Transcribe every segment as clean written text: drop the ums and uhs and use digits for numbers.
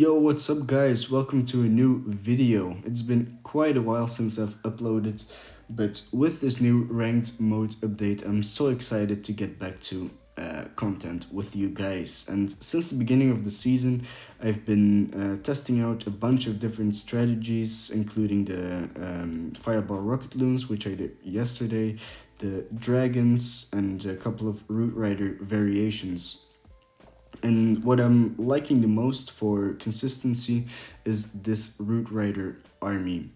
Yo, what's up, guys? Welcome to a new video. It's been quite a while since I've uploaded, but with this new ranked mode update, I'm so excited to get back to content with you guys. And since the beginning of the season, I've been testing out a bunch of different strategies, including the Fireball Rocket Loons, which I did yesterday, the Dragons, and a couple of Root Rider variations. And what I'm liking the most for consistency is this Root Rider army.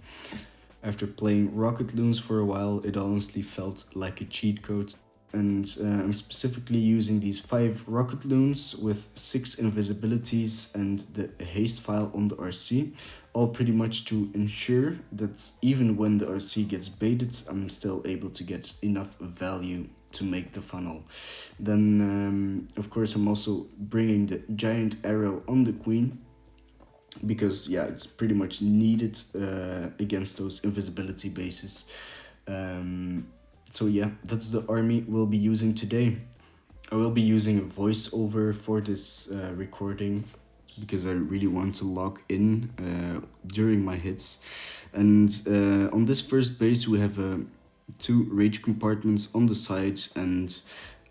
After playing Rocket Loons for a while, it honestly felt like a cheat code. And I'm specifically using these 5 Rocket Loons with 6 invisibilities and the haste file on the RC, all pretty much to ensure that even when the RC gets baited, I'm still able to get enough value to make the funnel. Then, of course, I'm also bringing the giant arrow on the queen because, yeah, it's pretty much needed against those invisibility bases. So yeah, that's the army we'll be using today. I will be using a voiceover for this recording because I really want to lock in during my hits. And on this first base, we have 2 rage compartments on the side, and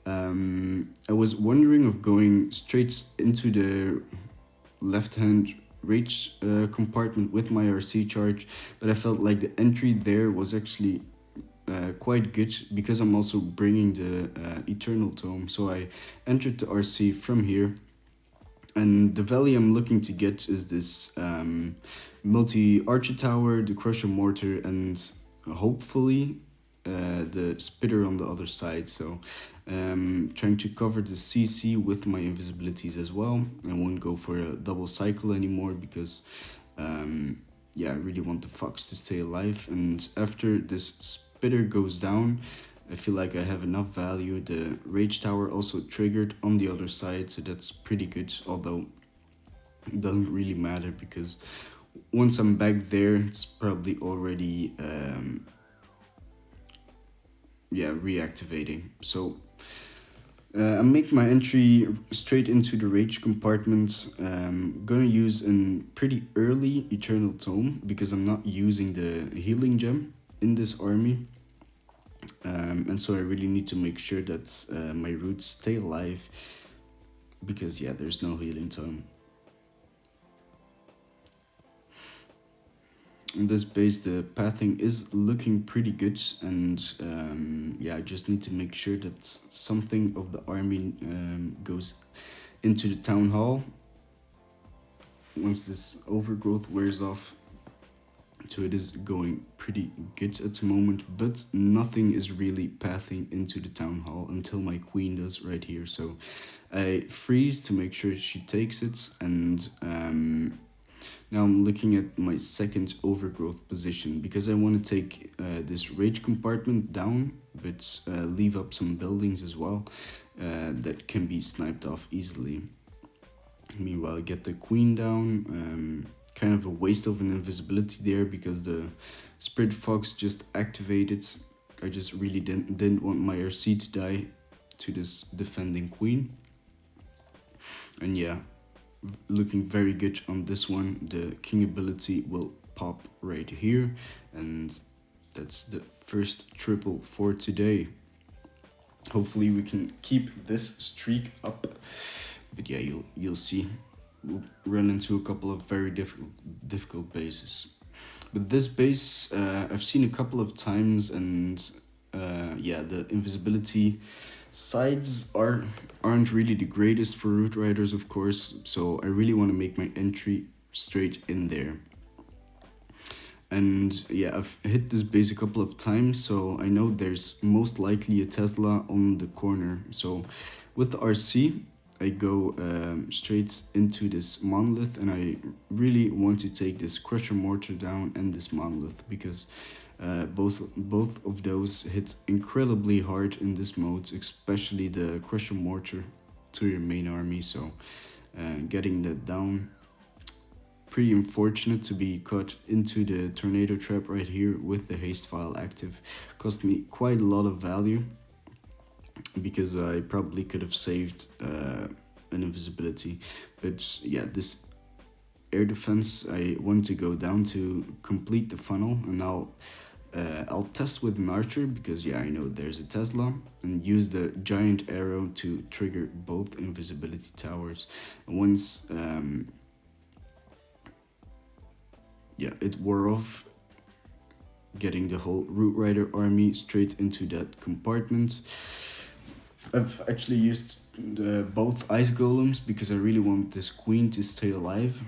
I was wondering of going straight into the left-hand rage compartment with my RC charge, but I felt like the entry there was actually quite good because I'm also bringing the Eternal Tome. So I entered the RC from here, and the value I'm looking to get is this multi-archer tower, the Crusher Mortar, and hopefully the Spitter on the other side. So trying to cover the CC with my invisibilities as well. I won't go for a double cycle anymore because yeah, I really want the Fox to stay alive. And after this Spitter goes down, I feel like I have enough value. The Rage Tower also triggered on the other side, so that's pretty good, although it doesn't really matter because once I'm back there, it's probably already yeah, reactivating. So I'm making my entry straight into the rage compartment. Gonna use a pretty early Eternal Tome because I'm not using the healing gem in this army. And so I really need to make sure that my roots stay alive because, yeah, there's no healing tome. In this base, the pathing is looking pretty good, and yeah, I just need to make sure that something of the army goes into the town hall once this overgrowth wears off. So it is going pretty good at the moment, but nothing is really pathing into the town hall until my queen does right here. So I freeze to make sure she takes it, and now I'm looking at my second overgrowth position because I want to take this rage compartment down, but leave up some buildings as well that can be sniped off easily. Meanwhile, I get the queen down. Kind of a waste of an invisibility there because the Spirit Fox just activated. I just really didn't want my RC to die to this defending queen. And yeah, looking very good on this one. The king ability will pop right here, and that's the first triple for today. Hopefully we can keep this streak up, but yeah, you'll see. We'll run into a couple of very difficult bases. But this base I've seen a couple of times, and yeah, the invisibility sides aren't really the greatest for Root Riders, of course, so I really want to make my entry straight in there. And yeah, I've hit this base a couple of times, so I know there's most likely a Tesla on the corner. So with the RC, I go straight into this monolith, and I really want to take this Crusher Mortar down and this monolith because both of those hit incredibly hard in this mode, especially the Crusher Mortar to your main army. So getting that down, pretty unfortunate to be caught into the tornado trap right here with the haste file active. Cost me quite a lot of value because I probably could have saved an invisibility, but yeah, this air defense, I want to go down to complete the funnel, and now I'll test with an archer because yeah, I know there's a Tesla, and use the giant arrow to trigger both invisibility towers. And once yeah, it wore off, getting the whole Root Rider army straight into that compartment. I've actually used both ice golems because I really want this queen to stay alive,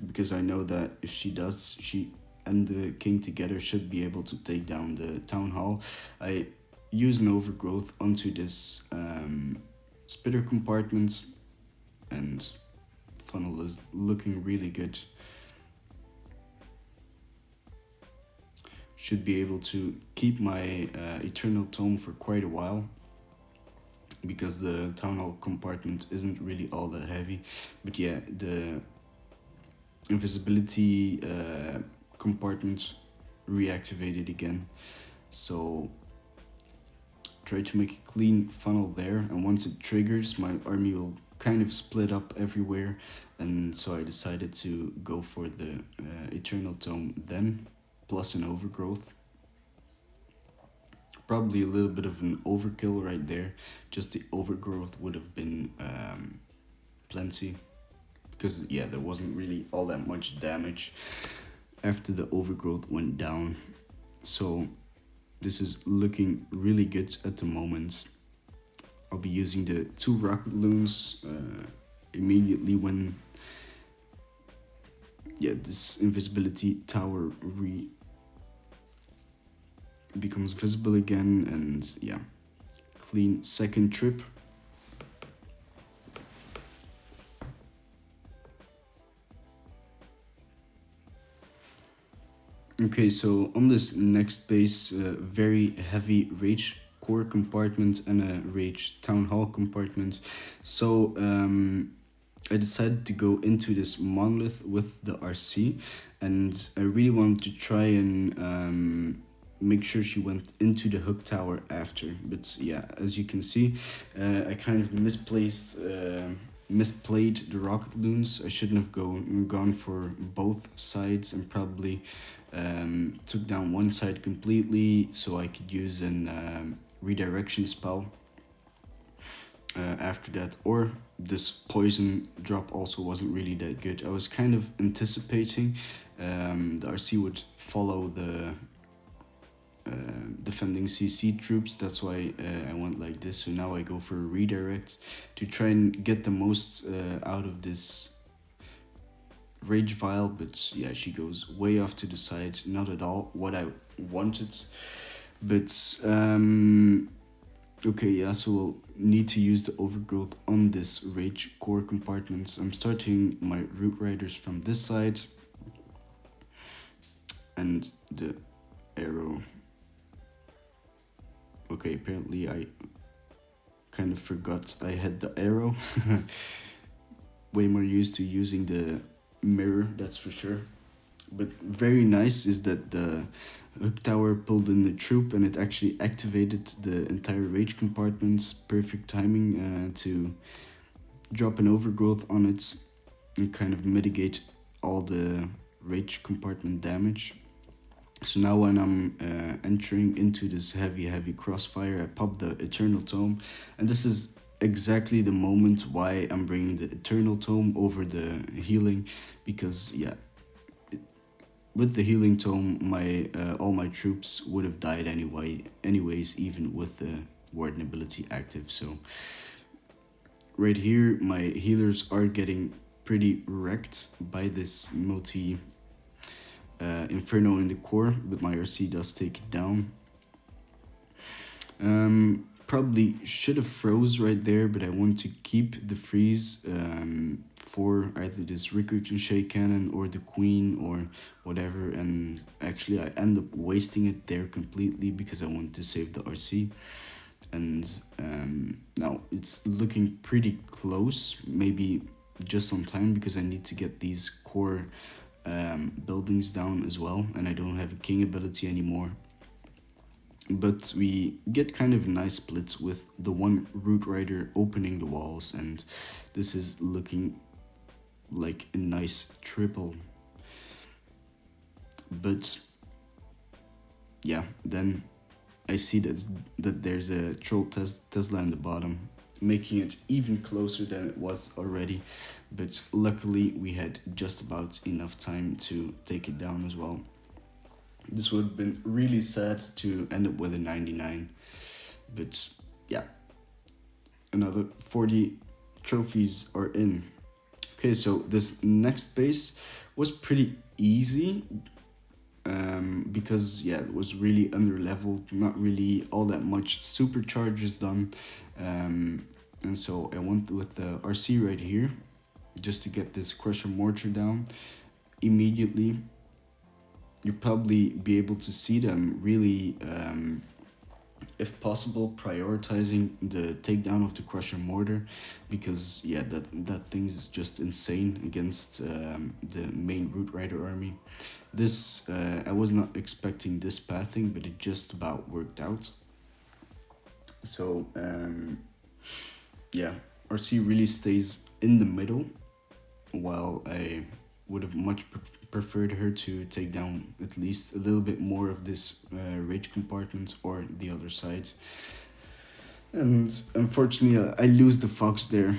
because I know that if she does, she and the king together should be able to take down the town hall. I use an overgrowth onto this spitter compartment, and funnel is looking really good. Should be able to keep my Eternal Tome for quite a while, because the town hall compartment isn't really all that heavy. But yeah, the invisibility compartment reactivated again, so try to make a clean funnel there, and once it triggers, my army will kind of split up everywhere, and so I decided to go for the Eternal Tome then, plus an overgrowth. Probably a little bit of an overkill right there, just the overgrowth would have been plenty, because yeah, there wasn't really all that much damage after the overgrowth went down. So this is looking really good at the moment. I'll be using the 2 rocket loons immediately when this invisibility tower becomes visible again, and yeah, clean second trip. Okay, so on this next base, very heavy rage core compartment and a rage town hall compartment. So I decided to go into this monolith with the RC, and I really wanted to try and make sure she went into the hook tower after. But yeah, as you can see, I kind of misplayed the rocket loons. I shouldn't have gone for both sides, and probably took down one side completely so I could use an redirection spell after that, or this poison drop also wasn't really that good. I was kind of anticipating the RC would follow the defending CC troops, that's why I went like this. So now I go for a redirect to try and get the most out of this rage vial, but yeah, she goes way off to the side, not at all what I wanted. But okay, yeah, so we'll need to use the overgrowth on this rage core compartment. I'm starting my Root Riders from this side, and the arrow. Okay, apparently I kind of forgot I had the arrow. Way more used to using the mirror, that's for sure. But very nice is that the hook tower pulled in the troop, and it actually activated the entire rage compartment. Perfect timing to drop an overgrowth on it and kind of mitigate all the rage compartment damage. So now when I'm entering into this heavy crossfire, I pop the Eternal Tome, and this is exactly the moment why I'm bringing the Eternal Tome over the healing, because yeah, with the healing tome, my all my troops would have died anyways, even with the Warden ability active. So right here, my healers are getting pretty wrecked by this multi Inferno in the core, but my RC does take it down. Probably should have froze right there, but I want to keep the freeze for either this ricochet cannon or the queen or whatever, and actually I end up wasting it there completely because I want to save the RC. And now it's looking pretty close, maybe just on time, because I need to get these core buildings down as well, and I don't have a king ability anymore. But we get kind of a nice split with the one Root Rider opening the walls, and this is looking like a nice triple. But yeah, then I see that there's a troll Tesla in the bottom, making it even closer than it was already. But luckily, we had just about enough time to take it down as well. This would have been really sad to end up with a 99, but yeah, another 40 trophies are in. Okay, so this next base was pretty easy, because yeah, it was really under leveled, not really all that much supercharges done, and so I went with the RC right here just to get this Crusher Mortar down immediately. You'll probably be able to see them really, if possible, prioritizing the takedown of the Crusher Mortar, because yeah, that thing is just insane against the main Root Rider army. This I was not expecting this pathing, but it just about worked out. So yeah, RC really stays in the middle, while I would have much preferred her to take down at least a little bit more of this rage compartment or the other side. And unfortunately, I lose the Fox there.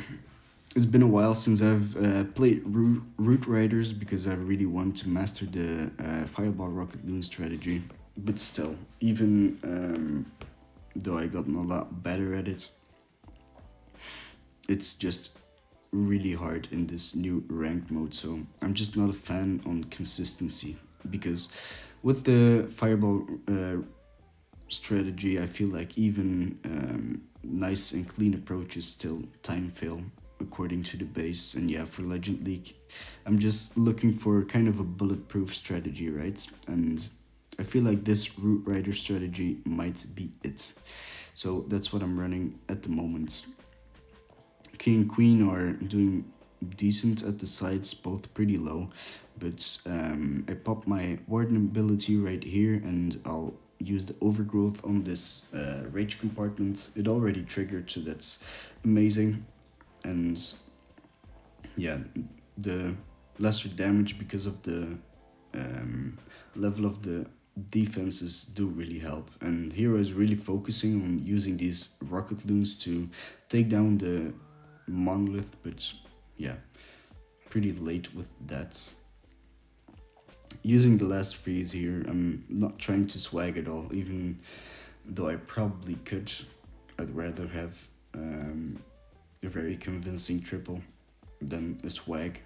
It's been a while since I've played Root Riders, because I really want to master the Fireball Rocket Loon strategy. But still, even though I gotten a lot better at it, it's just really hard in this new ranked mode. So I'm just not a fan on consistency, because with the Fireball strategy, I feel like even nice and clean approaches still time fail according to the base. And yeah, for Legend League, I'm just looking for kind of a bulletproof strategy, right? And I feel like this Root Rider strategy might be it. So that's what I'm running at the moment. King and Queen are doing decent at the sides, both pretty low. But I pop my Warden ability right here, and I'll use the Overgrowth on this Rage compartment. It already triggered, so that's amazing. And yeah, the lesser damage because of the level of the defenses do really help. And Hero is really focusing on using these Rocket Loons to take down the Monolith, but yeah, pretty late with that. Using the last freeze here, I'm not trying to swag at all, even though I probably could. I'd rather have a very convincing triple than a swag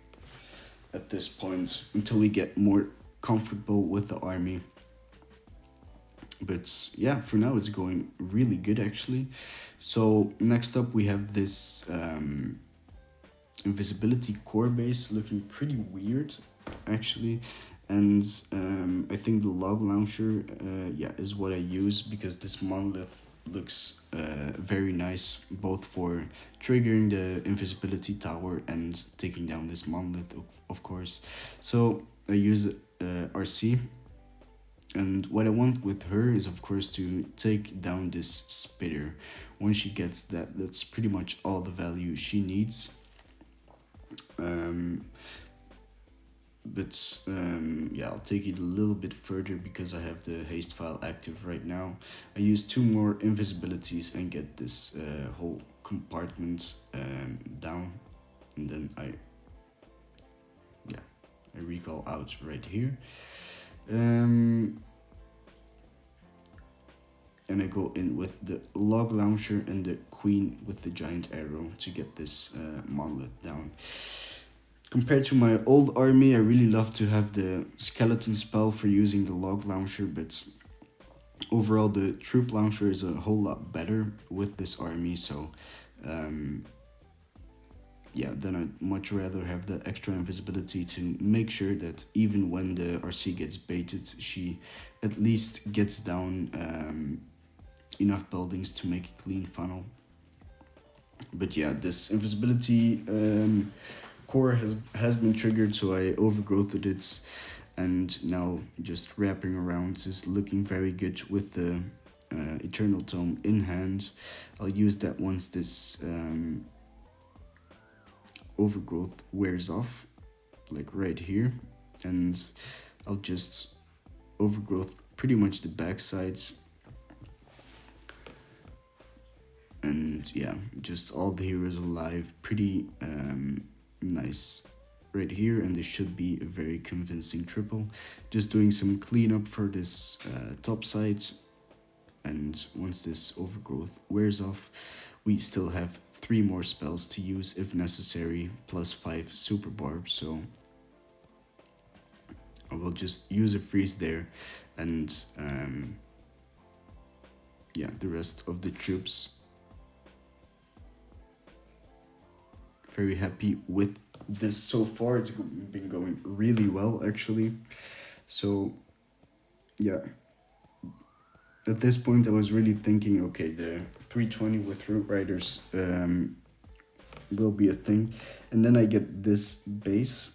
at this point, until we get more comfortable with the army. But yeah, for now it's going really good actually. So next up we have this invisibility core base, looking pretty weird actually. And I think the log launcher yeah, is what I use, because this monolith looks very nice, both for triggering the invisibility tower and taking down this monolith, of course. So I use RC, and what I want with her is of course to take down this spitter. Once she gets that, that's pretty much all the value she needs. But yeah, I'll take it a little bit further because I have the haste file active right now. I use 2 more invisibilities and get this whole compartment down, and then I recall out right here. And I go in with the log launcher and the queen with the giant arrow to get this monolith down. Compared to my old army, I really love to have the skeleton spell for using the log launcher, but overall the troop launcher is a whole lot better with this army. So yeah, then I'd much rather have the extra invisibility to make sure that even when the RC gets baited, she at least gets down enough buildings to make a clean funnel. But yeah, this invisibility core has been triggered, so I overgrowthed it, and now just wrapping around is looking very good with the Eternal Tome in hand. I'll use that once this overgrowth wears off, like right here, and I'll just overgrowth pretty much the back sides, and yeah, just all the heroes alive, pretty nice right here, and this should be a very convincing triple. Just doing some cleanup for this top side, and once this overgrowth wears off, we still have 3 more spells to use if necessary, plus 5 super barbs, so I will just use a freeze there, and yeah, the rest of the troops. Very happy with this so far. It's been going really well, actually. So yeah, at this point I was really thinking, okay, the 320 with Root Riders will be a thing, and then I get this base,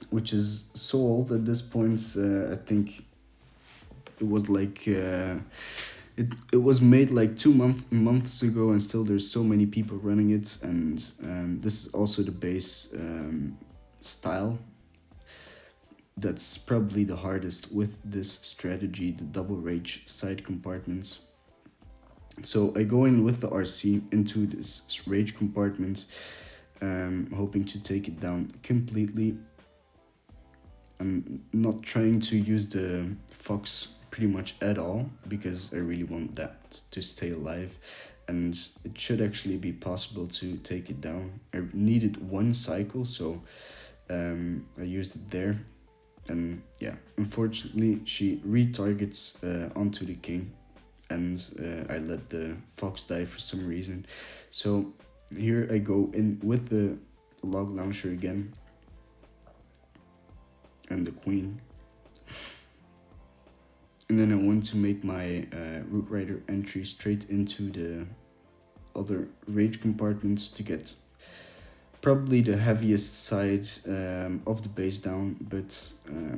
which is so old at this point. I think it was like it was made like 2 months ago, and still there's so many people running it. And this is also the base style. That's probably the hardest with this strategy, the double rage side compartments. So I go in with the RC into this rage compartment, hoping to take it down completely. I'm not trying to use the Fox pretty much at all, because I really want that to stay alive, and it should actually be possible to take it down. I needed 1 cycle, so I used it there, and yeah, unfortunately she retargets onto the king, and I let the Fox die for some reason. So here I go in with the log launcher again, and the queen. And then I want to make my Root Rider entry straight into the other rage compartments to get probably the heaviest side of the base down. But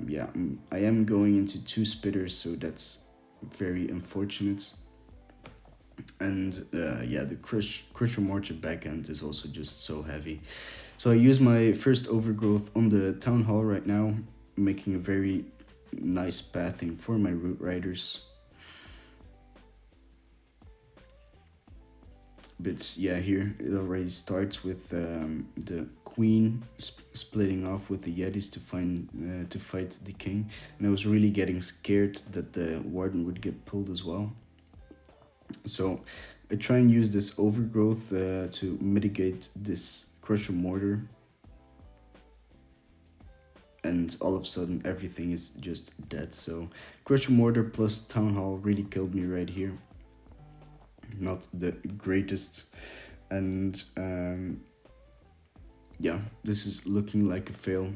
yeah, I am going into 2 spitters, so that's very unfortunate. And yeah, the Crusher Mortar backhand is also just so heavy. So I use my first overgrowth on the Town Hall right now, making a very nice pathing for my Root Riders. But yeah, here it already starts with the queen splitting off with the Yetis to fight the king, and I was really getting scared that the warden would get pulled as well. So I try and use this overgrowth to mitigate this Crusher Mortar, and all of a sudden everything is just dead. So Crusher Mortar plus Town Hall really killed me right here. Not the greatest, and yeah, this is looking like a fail.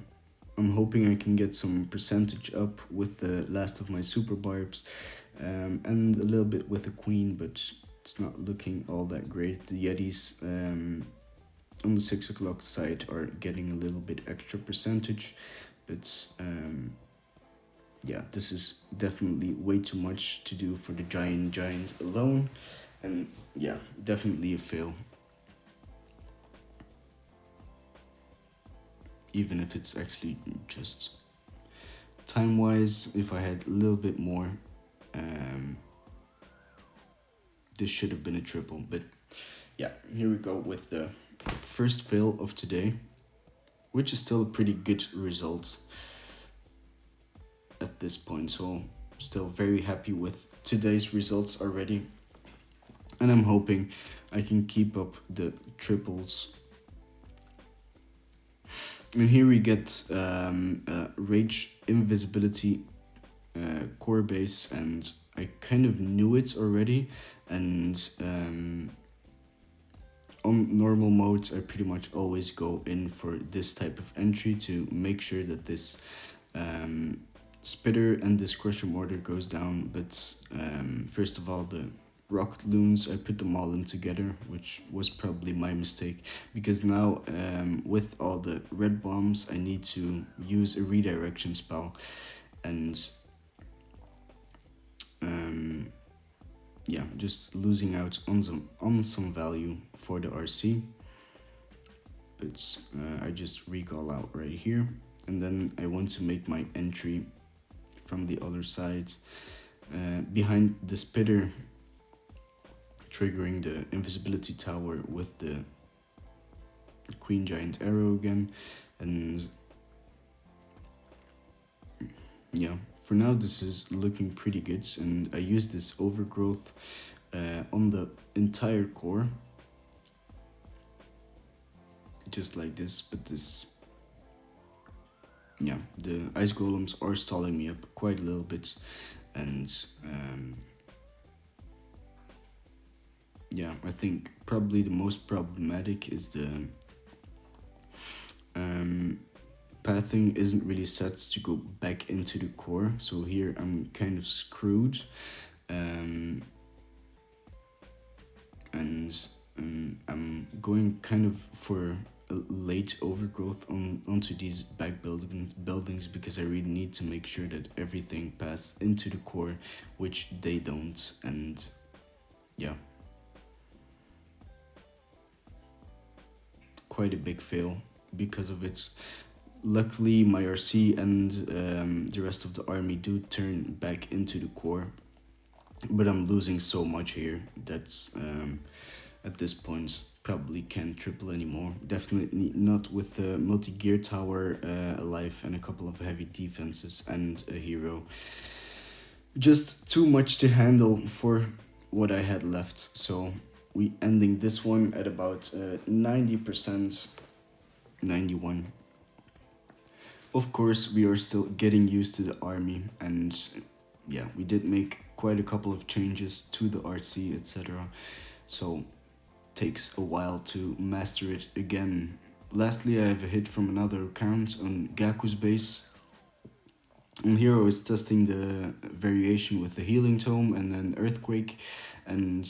I'm hoping I can get some percentage up with the last of my super barbs, and a little bit with the queen, but it's not looking all that great. The Yetis on the 6 o'clock side are getting a little bit extra percentage, but yeah, this is definitely way too much to do for the giant alone, and yeah, definitely a fail. Even if it's actually just time-wise, if I had a little bit more, this should have been a triple. But yeah, here we go with the first fail of today, which is still a pretty good result at this point. So still very happy with today's results already, and I'm hoping I can keep up the triples. And here we get Rage Invisibility core base, and I kind of knew it already, and on normal modes I pretty much always go in for this type of entry to make sure that this spitter and this Crusher Mortar goes down. But first of all, the rocket loons, I put them all in together, which was probably my mistake, because now with all the red bombs I need to use a redirection spell, and yeah, just losing out on some value for the RC. But I just recall out right here, and then I want to make my entry from the other side, behind the spitter, triggering the invisibility tower with the queen giant arrow again. And yeah, for now this is looking pretty good, and I use this overgrowth on the entire core, just like this. But this, yeah, the ice golems are stalling me up quite a little bit, and yeah, I think probably the most problematic is the pathing isn't really set to go back into the core, so here I'm kind of screwed. And I'm going kind of for a late overgrowth onto these back buildings because I really need to make sure that everything passes into the core, which they don't. And yeah, quite a big fail because of it. Luckily, my RC and the rest of the army do turn back into the core, but I'm losing so much here that's at this point probably can't triple anymore. Definitely not with the multi-gear tower alive and a couple of heavy defenses and a hero. Just too much to handle for what I had left, so we ending this one at about 90%, 91. Of course, we are still getting used to the army, and yeah, we did make quite a couple of changes to the RC, etc. So takes a while to master it again. Lastly, I have a hit from another account on Gaku's base. And here I was testing the variation with the Healing Tome and then Earthquake. And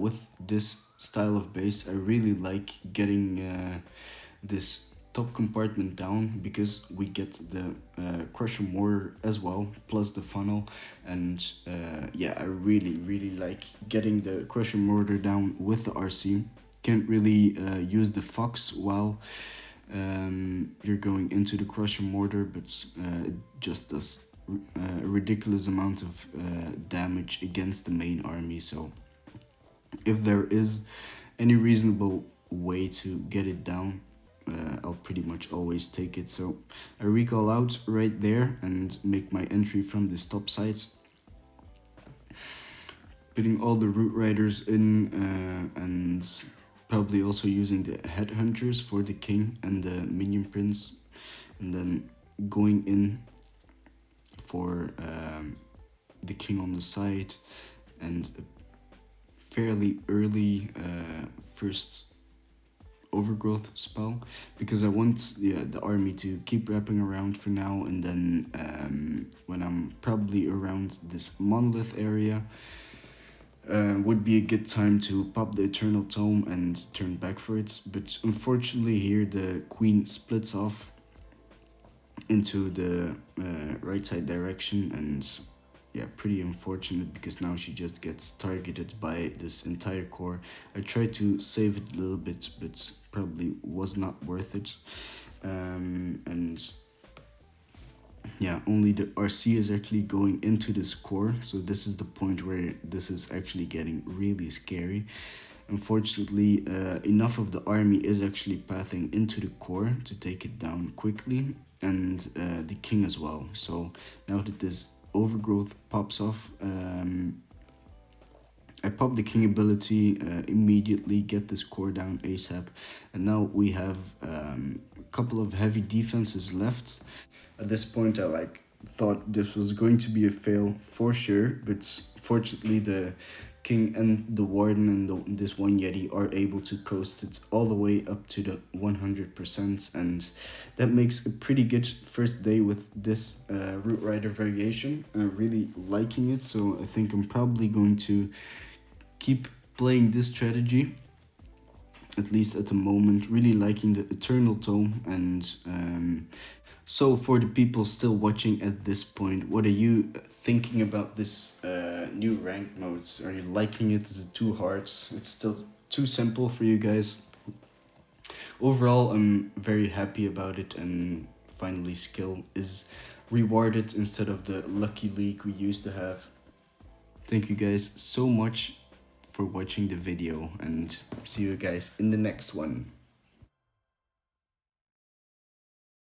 with this style of base, I really like getting this top compartment down because we get the Crusher Mortar as well, plus the funnel. And yeah, I really like getting the Crusher Mortar down with the RC. Can't really use the Fox while you're going into the Crusher Mortar, but it just does a ridiculous amount of damage against the main army. So if there is any reasonable way to get it down, I'll pretty much always take it. So I recall out right there and make my entry from the top side, putting all the Root Riders in, and probably also using the Headhunters for the King and the Minion Prince, and then going in for the King on the side, and a fairly early first overgrowth spell, because I want the army to keep wrapping around for now, and then when I'm probably around this monolith area, would be a good time to pop the Eternal Tome and turn back for it. But unfortunately here the queen splits off into the right side direction, and yeah, pretty unfortunate because now she just gets targeted by this entire core. I tried to save it a little bit, but probably was not worth it. And yeah, only the RC is actually going into this core, so this is the point where this is actually getting really scary. Unfortunately, enough of the army is actually pathing into the core to take it down quickly, and the king as well. So now that this overgrowth pops off, I pop the king ability, immediately get this core down ASAP, and now we have a couple of heavy defenses left. At this point I thought this was going to be a fail for sure, but fortunately the king and the warden and this one yeti are able to coast it all the way up to the 100%, and that makes a pretty good first day with this Root Rider variation. I'm really liking it, so I think I'm probably going to keep playing this strategy, at least at the moment. Really liking the Eternal Tome. And so for the people still watching at this point, what are you thinking about this new ranked modes? Are you liking it? Is it too hard? It's still too simple for you guys? Overall, I'm very happy about it and finally skill is rewarded instead of the lucky league we used to have. Thank you guys so much for watching the video, and see you guys in the next one.